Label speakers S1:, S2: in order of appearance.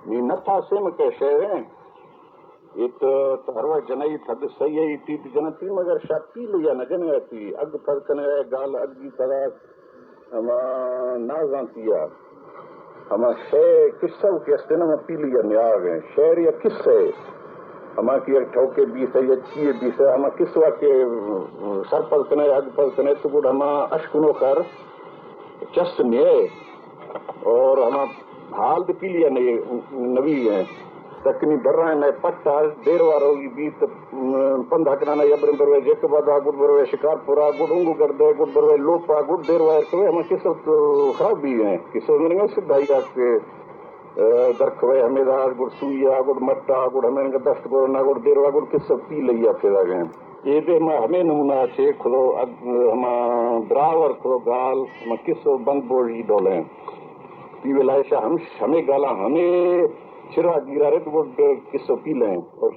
S1: ni natha sem ke shehre it tarwa janai thad sahi ti janati magar shakti liya na janati ag parkane gal agi tara ama nazantiya ama she kissa ke sinema piliya ne aa gaye shehriya kisse ama ki ठोके भी से या चीए भी से हम किसवा के sir पर कने आग पर कने तो गुड हम अशकुनो कर चस्ने और हम हाल द पीलिया ने नवी है तकनी दर्रा ने पट्टा देर वारो भी तो पंधा कना या बरवे जेक बादा गुड बरवे शिकारपुरा गुडंगु कर दे गुड बरवे लोपा गुड देर वार तो हम किस खराब भी है किस ने सिद्धाई के दरखवे हमें गुड़ सुइया गुड़ मट्टा गुड़ हमें दस्त गुड़ ना गुड़ देरवा गुड़ किस सब पी लिया फिर आ गए ये दे हमें नमूना छे खुलो हम ड्रावर खुलो गाल हम किस बंद बोड़ी डोले पीवे लाइशा हम हमें गाला हमें चिरा गिरा रे तो किस पी लें और